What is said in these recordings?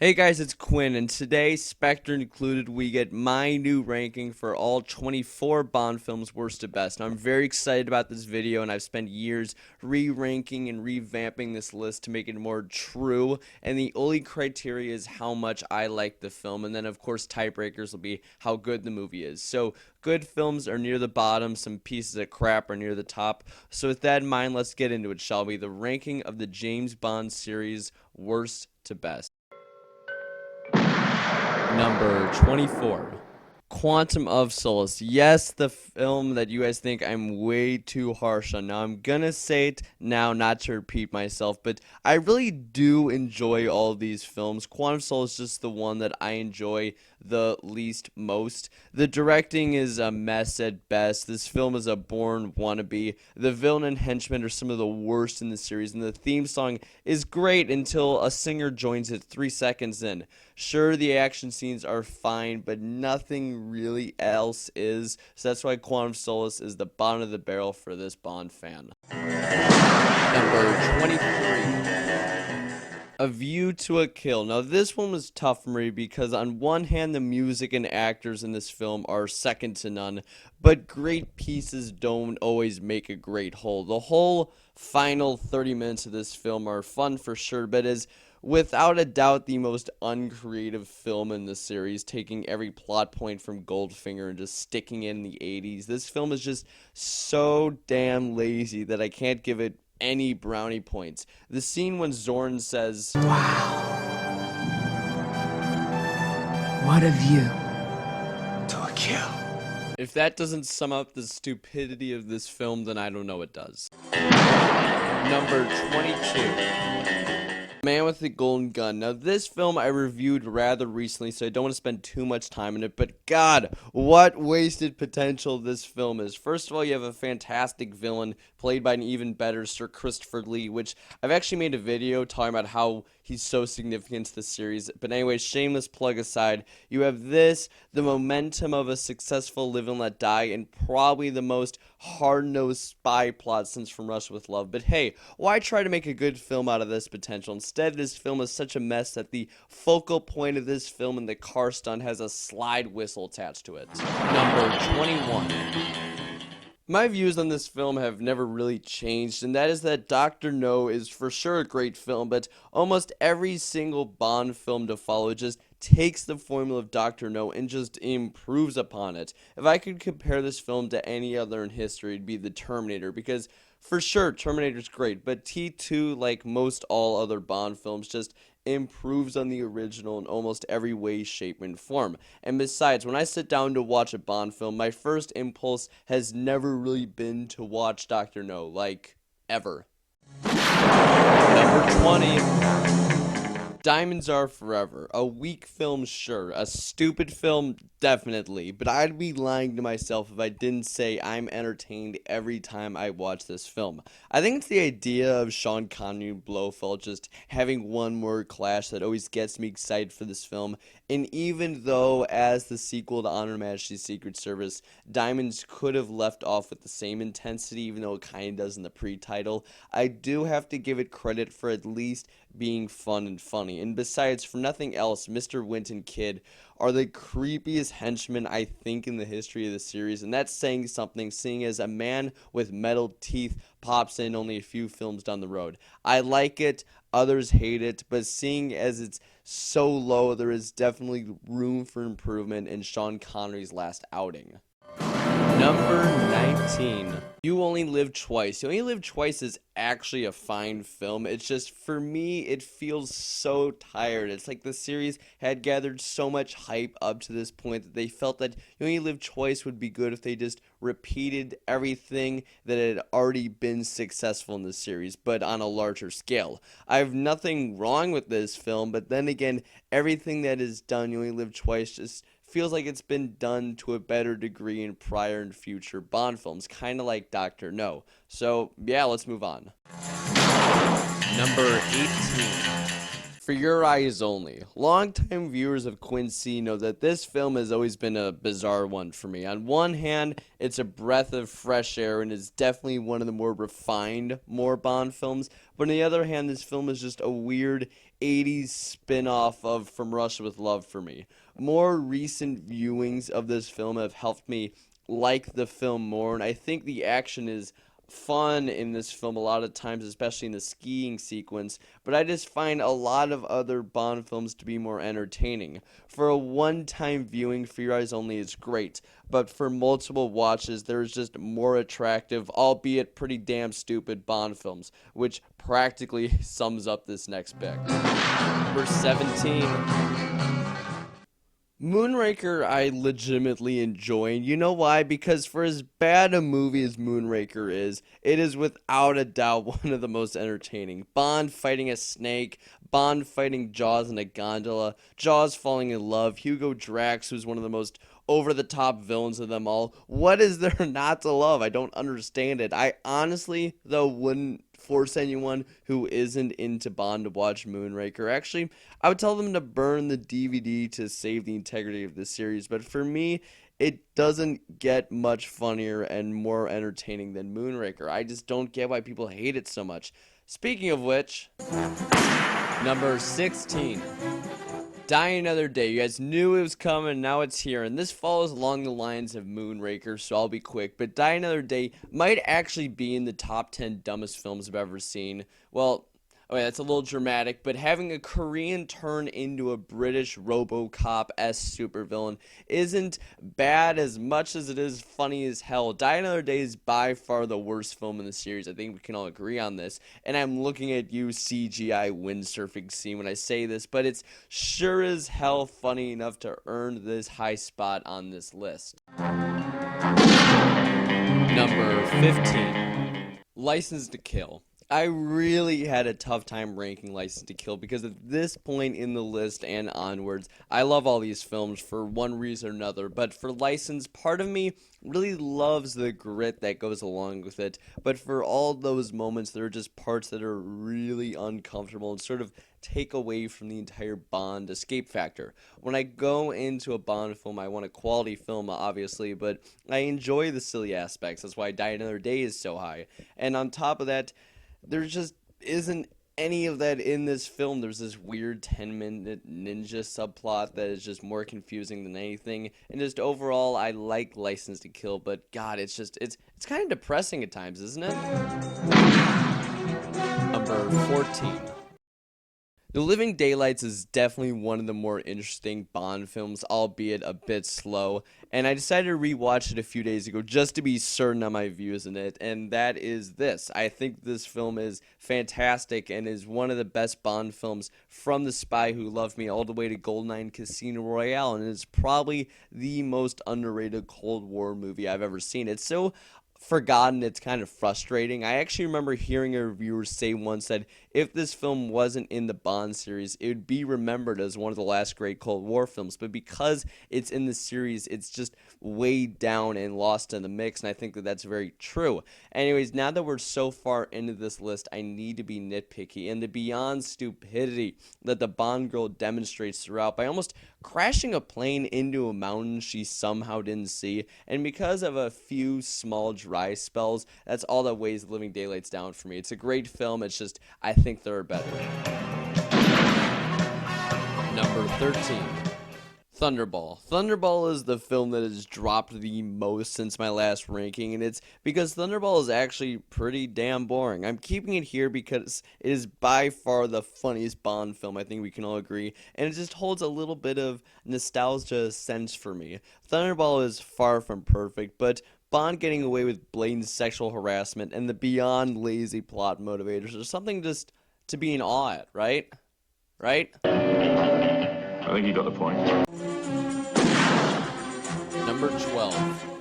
Hey guys, it's Quinn, and today, Spectre included, we get my new ranking for all 24 Bond films worst to best. Now, I'm very excited about this video, and I've spent years re-ranking and revamping this list to make it more true, and the only criteria is how much I like the film, and then, of course, tiebreakers will be how good the movie is. So, good films are near the bottom, some pieces of crap are near the top. So, with that in mind, let's get into it, shall we? The ranking of the James Bond series worst to best. Number 24, Quantum of Solace. Yes, the film that you guys think I'm way too harsh on. Now, I'm gonna say it now, not to repeat myself, but I really do enjoy all of these films. Quantum of Solace is just the one that I enjoy the least most. The directing is a mess at best. This film is a born wannabe. The villain and henchmen are some of the worst in the series, and the theme song is great until a singer joins it 3 seconds in. Sure, the action scenes are fine, but nothing really else is. So that's why Quantum of Solace is the bottom of the barrel for this Bond fan. Number 23. A View to a Kill. Now, this one was tough for me because on one hand, the music and actors in this film are second to none, but great pieces don't always make a great whole. The whole final 30 minutes of this film are fun for sure, but is without a doubt the most uncreative film in the series, taking every plot point from Goldfinger and just sticking it in the 80s. This film is just so damn lazy that I can't give it any brownie points. The scene when Zorn says, "Wow, what a view to a kill." If that doesn't sum up the stupidity of this film, then I don't know what does. Number 22. Man with the Golden Gun. Now, this film I reviewed rather recently, so I don't want to spend too much time in it, but God, what wasted potential this film is. First of all, you have a fantastic villain played by an even better Sir Christopher Lee, which I've actually made a video talking about how he's so significant to the series. But anyway, shameless plug aside, you have this, the momentum of a successful Live and Let Die, and probably the most hard-nosed spy plot since From Russia with Love. But hey, why try to make a good film out of this potential? Instead, this film is such a mess that the focal point of this film in the car stunt has a slide whistle attached to it. Number 21. My views on this film have never really changed, and that is that Dr. No is for sure a great film, but almost every single Bond film to follow just takes the formula of Dr. No and just improves upon it. If I could compare this film to any other in history, it'd be The Terminator, because for sure, Terminator's great, but T2, like most all other Bond films, just improves on the original in almost every way, shape, and form. And besides, when I sit down to watch a Bond film, my first impulse has never really been to watch Dr. No, like, ever. Number 20. Diamonds Are Forever. A weak film, sure. A stupid film, definitely. But I'd be lying to myself if I didn't say I'm entertained every time I watch this film. I think it's the idea of Sean Connery and Blofeld just having one more clash that always gets me excited for this film. And even though, as the sequel to Honor Her Majesty's Secret Service, Diamonds could have left off with the same intensity, even though it kind of does in the pre-title, I do have to give it credit for at least being fun and funny. And besides, for nothing else, Mr. Winton Kidd are the creepiest henchmen I think in the history of the series, and that's saying something, seeing as a man with metal teeth pops in only a few films down the road. I like it, others hate it, but seeing as it's so low, there is definitely room for improvement in Sean Connery's last outing. Number 19. You Only Live Twice. You Only Live Twice is actually a fine film. It's just, for me, it feels so tired. It's like the series had gathered so much hype up to this point that they felt that You Only Live Twice would be good if they just repeated everything that had already been successful in the series, but on a larger scale. I have nothing wrong with this film, but then again, everything that is done You Only Live Twice just feels like it's been done to a better degree in prior and future Bond films, kind of like Dr. No. So, yeah, let's move on. Number 18. For Your Eyes Only. Longtime viewers of Quincy know that this film has always been a bizarre one for me. On one hand, it's a breath of fresh air and is definitely one of the more refined, more Bond films. But on the other hand, this film is just a weird '80s spin-off of From Russia with Love for me. More recent viewings of this film have helped me like the film more, and I think the action is fun in this film a lot of times, especially in the skiing sequence, but I just find a lot of other Bond films to be more entertaining. For a one-time viewing, For Your Eyes Only is great, but for multiple watches, there's just more attractive, albeit pretty damn stupid Bond films, which practically sums up this next pick. Number 17. Moonraker I legitimately enjoy, and you know why? Because for as bad a movie as Moonraker is, it is without a doubt one of the most entertaining. Bond fighting a snake, Bond fighting Jaws in a gondola, Jaws falling in love, Hugo Drax, who's one of the most over-the-top villains of them all. What is there not to love? I don't understand it. I honestly, though, wouldn't force anyone who isn't into Bond to watch Moonraker. Actually, I would tell them to burn the DVD to save the integrity of the series, but for me, it doesn't get much funnier and more entertaining than Moonraker. I just don't get why people hate it so much. Speaking of which, number 16. Die Another Day. You guys knew it was coming, now it's here, and this follows along the lines of Moonraker, so I'll be quick, but Die Another Day might actually be in the top 10 dumbest films I've ever seen. Well, okay, that's a little dramatic, but having a Korean turn into a British RoboCop-esque supervillain isn't bad as much as it is funny as hell. Die Another Day is by far the worst film in the series. I think we can all agree on this, and I'm looking at you, CGI windsurfing scene, when I say this, but it's sure as hell funny enough to earn this high spot on this list. Number 15. License to Kill. I really had a tough time ranking License to Kill because at this point in the list and onwards, I love all these films for one reason or another, but for License, part of me really loves the grit that goes along with it, but for all those moments, there are just parts that are really uncomfortable and sort of take away from the entire Bond escape factor. When I go into a Bond film, I want a quality film, obviously, but I enjoy the silly aspects. That's why Die Another Day is so high, and on top of that, there just isn't any of that in this film. There's this weird 10-minute ninja subplot that is just more confusing than anything. And just overall, I like License to Kill, but God, it's kind of depressing at times, isn't it? Number 14. The Living Daylights is definitely one of the more interesting Bond films, albeit a bit slow, and I decided to rewatch it a few days ago just to be certain on my views in it, and that is this. I think this film is fantastic and is one of the best Bond films from The Spy Who Loved Me all the way to Goldeneye and Casino Royale, and it's probably the most underrated Cold War movie I've ever seen. It's so forgotten, it's kind of frustrating. I actually remember hearing a reviewer say once that if this film wasn't in the Bond series, it would be remembered as one of the last great Cold War films, but because it's in the series, it's just way down and lost in the mix, and I think that that's very true. Anyways, now that we're so far into this list, I need to be nitpicky, and the beyond stupidity that the Bond girl demonstrates throughout by almost crashing a plane into a mountain she somehow didn't see, and because of a few small dry spells, that's all that weighs Living Daylights down for me. It's a great film, it's just, I think there are better. Number 13. Thunderball. Thunderball is the film that has dropped the most since my last ranking, and it's because Thunderball is actually pretty damn boring. I'm keeping it here because it is by far the funniest Bond film, I think we can all agree, and it just holds a little bit of nostalgia sense for me. Thunderball is far from perfect, but Bond getting away with blatant sexual harassment and the beyond lazy plot motivators are something just to be in awe at, right? Right? I think you got the point. Number 12.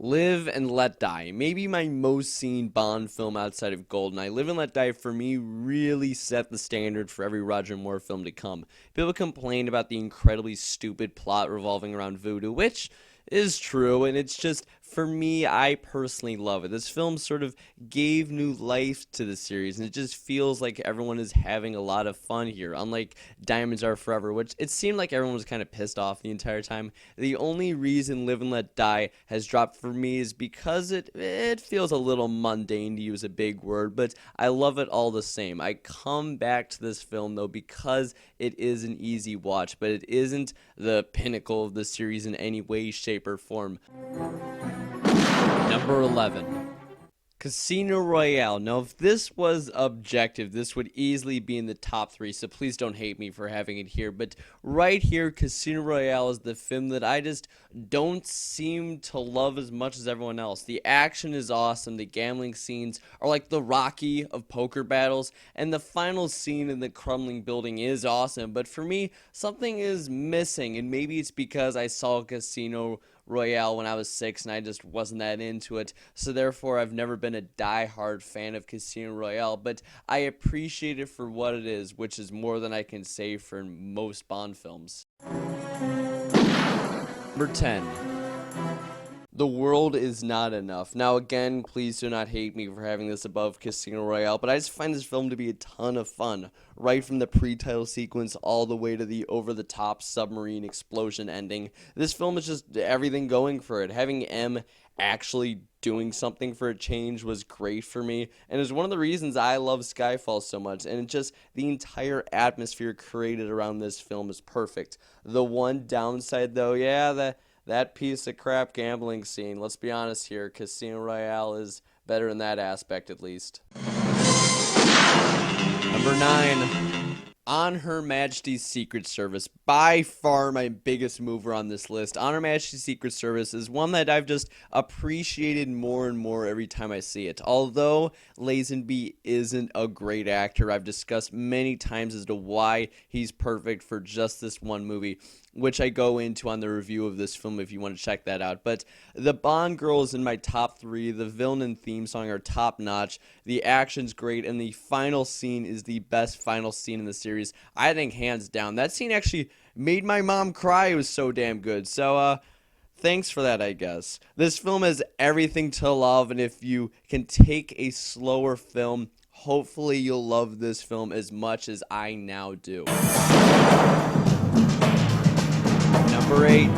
Live and Let Die. Maybe my most seen Bond film outside of Goldeneye. Live and Let Die, for me, really set the standard for every Roger Moore film to come. People complain about the incredibly stupid plot revolving around voodoo, which is true, and it's just for me, I personally love it. This film sort of gave new life to the series, and it just feels like everyone is having a lot of fun here. Unlike Diamonds Are Forever, which it seemed like everyone was kind of pissed off the entire time. The only reason Live and Let Die has dropped for me is because it feels a little mundane, to use a big word, but I love it all the same. I come back to this film, though, because it is an easy watch, but it isn't the pinnacle of the series in any way, shape, or form. Number 11. Casino Royale. Now, if this was objective, this would easily be in the top 3, so please don't hate me for having it here. But right here, Casino Royale is the film that I just don't seem to love as much as everyone else. The action is awesome. The gambling scenes are like the Rocky of poker battles, and the final scene in the crumbling building is awesome. But for me, something is missing, and maybe it's because I saw Casino Royale when I was 6 and I just wasn't that into it, so therefore I've never been a die-hard fan of Casino Royale, but I appreciate it for what it is, which is more than I can say for most Bond films. Number 10. The World Is Not Enough. Now again, please do not hate me for having this above Casino Royale, but I just find this film to be a ton of fun. Right from the pre-title sequence all the way to the over-the-top submarine explosion ending. This film is just everything going for it. Having M actually doing something for a change was great for me, and is one of the reasons I love Skyfall so much, and just the entire atmosphere created around this film is perfect. The one downside though, that piece of crap gambling scene, let's be honest here, Casino Royale is better in that aspect at least. Number 9. On Her Majesty's Secret Service, by far my biggest mover on this list. On Her Majesty's Secret Service is one that I've just appreciated more and more every time I see it. Although Lazenby isn't a great actor, I've discussed many times as to why he's perfect for just this one movie, which I go into on the review of this film if you want to check that out. But the Bond girl is in my top 3, the villain and theme song are top notch, the action's great, and the final scene is the best final scene in the series. I think hands down. That scene actually made my mom cry. It was so damn good. So, thanks for that, I guess. This film has everything to love, and if you can take a slower film, hopefully you'll love this film as much as I now do. Number 8.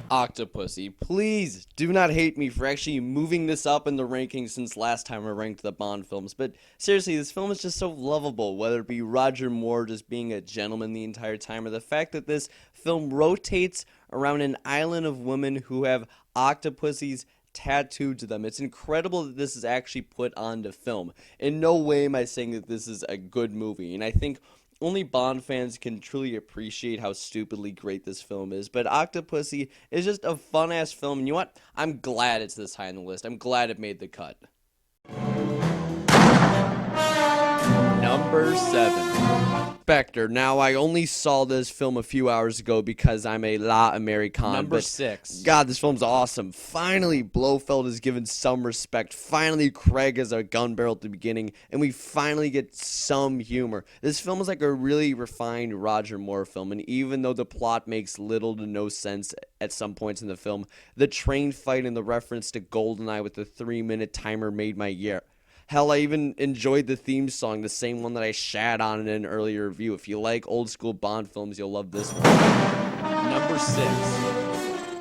Octopussy. Please do not hate me for actually moving this up in the rankings since last time I ranked the Bond films, but seriously, this film is just so lovable, whether it be Roger Moore just being a gentleman the entire time, or the fact that this film rotates around an island of women who have octopuses tattooed to them. It's incredible that this is actually put onto film. In no way am I saying that this is a good movie, and I think only Bond fans can truly appreciate how stupidly great this film is, but Octopussy is just a fun-ass film, and you know what? I'm glad it's this high on the list. I'm glad it made the cut. Number 7. Spectre. Now, I only saw this film a few hours ago because I'm a La American. Number 6. God, this film's awesome. Finally, Blofeld is given some respect. Finally, Craig has a gun barrel at the beginning, and we finally get some humor. This film is like a really refined Roger Moore film, and even though the plot makes little to no sense at some points in the film, the train fight and the reference to Goldeneye with the 3-minute timer made my year. Hell, I even enjoyed the theme song, the same one that I shat on in an earlier review. If you like old school Bond films, you'll love this one. Number 6.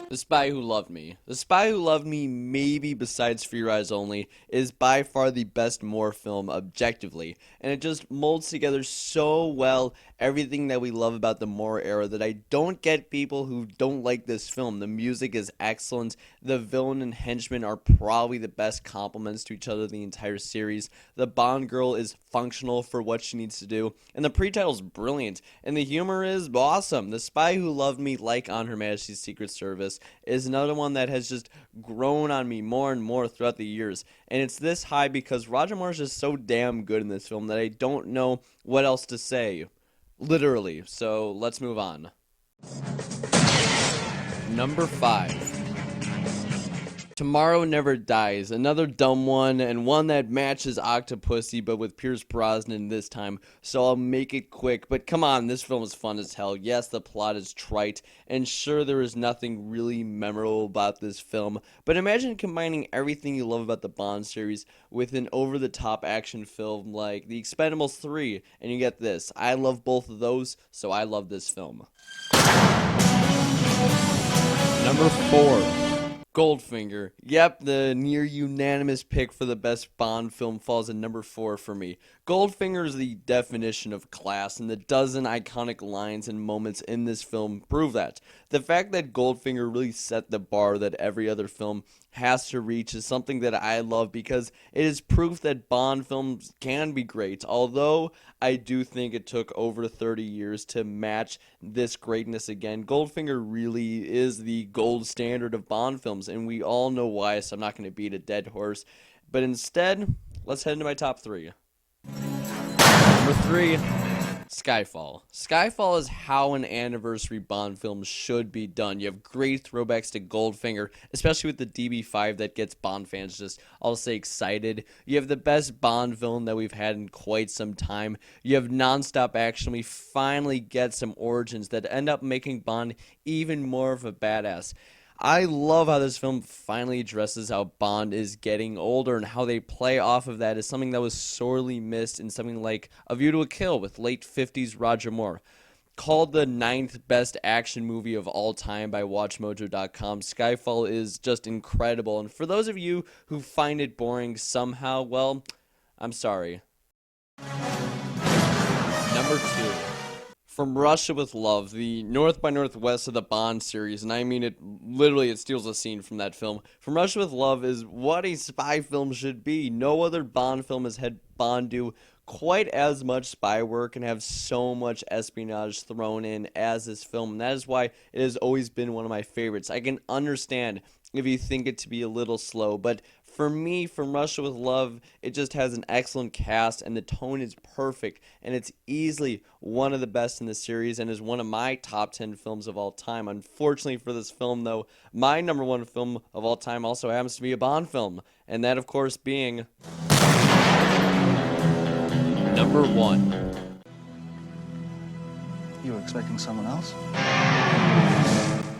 The Spy Who Loved Me. The Spy Who Loved Me, maybe besides For Your Eyes Only, is by far the best Moore film objectively, and it just molds together so well everything that we love about the Moore era that I don't get people who don't like this film. The music is excellent, the villain and henchman are probably the best complements to each other the entire series, the Bond girl is functional for what she needs to do, and the pre-title's brilliant, and the humor is awesome. The Spy Who Loved Me, like On Her Majesty's Secret Service, is another one that has just grown on me more and more throughout the years, and it's this high because Roger Moore is just so damn good in this film that I don't know what else to say, literally. So let's move on. Number 5. Tomorrow Never Dies, another dumb one, and one that matches Octopussy, but with Pierce Brosnan this time, so I'll make it quick. But come on, this film is fun as hell. Yes, the plot is trite, and sure, there is nothing really memorable about this film, but imagine combining everything you love about the Bond series with an over-the-top action film like The Expendables 3, and you get this. I love both of those, so I love this film. Number 4. Goldfinger. Yep, the near unanimous pick for the best Bond film falls at number 4 for me. Goldfinger is the definition of class, and the dozen iconic lines and moments in this film prove that. The fact that Goldfinger really set the bar that every other film has to reach is something that I love because it is proof that Bond films can be great, although I do think it took over 30 years to match this greatness again. Goldfinger really is the gold standard of Bond films, and we all know why, so I'm not going to beat a dead horse. But instead, let's head into my top 3. Number 3, Skyfall. Skyfall is how an anniversary Bond film should be done. You have great throwbacks to Goldfinger, especially with the DB5 that gets Bond fans just, I'll say, excited. You have the best Bond villain that we've had in quite some time. You have nonstop action. We finally get some origins that end up making Bond even more of a badass. I love how this film finally addresses how Bond is getting older, and how they play off of that is something that was sorely missed in something like A View to a Kill with late 50s Roger Moore. Called the 9th best action movie of all time by WatchMojo.com, Skyfall is just incredible, and for those of you who find it boring somehow, well, I'm sorry. Number 2. From Russia with Love, the North by Northwest of the Bond series, and I mean it literally, it steals a scene from that film. From Russia with Love is what a spy film should be. No other Bond film has had Bond do quite as much spy work and have so much espionage thrown in as this film, and that is why it has always been one of my favorites. I can understand if you think it to be a little slow, but for me, From Russia with Love, it just has an excellent cast, and the tone is perfect, and it's easily one of the best in the series, and is one of my top 10 films of all time. Unfortunately for this film, though, my number 1 film of all time also happens to be a Bond film, and that, of course, being number 1. You were expecting someone else?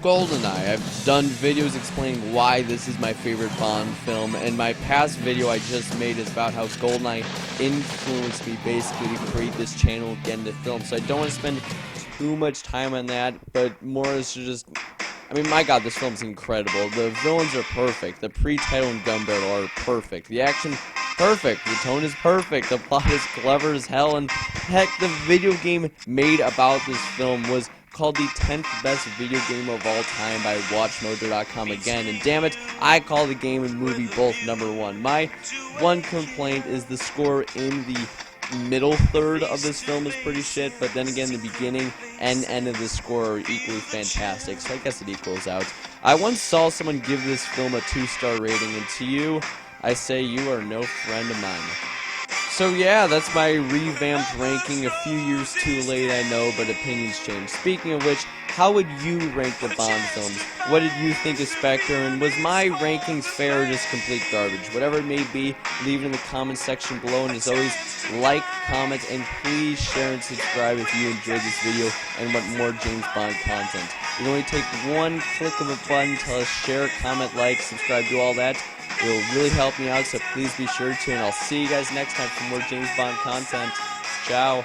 Goldeneye. I've done videos explaining why this is my favorite Bond film, and my past video I just made is about how Goldeneye influenced me basically to create this channel and get into film, so I don't want to spend too much time on that, but more is to just, I mean, my god, this film's incredible. The villains are perfect, the pre-title and gun barrel are perfect, the action perfect, the tone is perfect, the plot is clever as hell, and heck, the video game made about this film was called the 10th best video game of all time by WatchMojo.com again, and damn it, I call the game and movie both number 1. My one complaint is the score in the middle third of this film is pretty shit, but then again, the beginning and end of the score are equally fantastic, so I guess it equals out. I once saw someone give this film a 2-star rating, and to you, I say you are no friend of mine. So yeah, that's my revamped ranking. A few years too late, I know, but opinions change. Speaking of which, how would you rank the Bond films? What did you think of Spectre, and was my rankings fair or just complete garbage? Whatever it may be, leave it in the comment section below, and as always, like, comment, and please share and subscribe if you enjoyed this video and want more James Bond content. It only take one click of a button, tell us share, comment, like, subscribe, do all that. It will really help me out, so please be sure to, and I'll see you guys next time for more James Bond content. Ciao.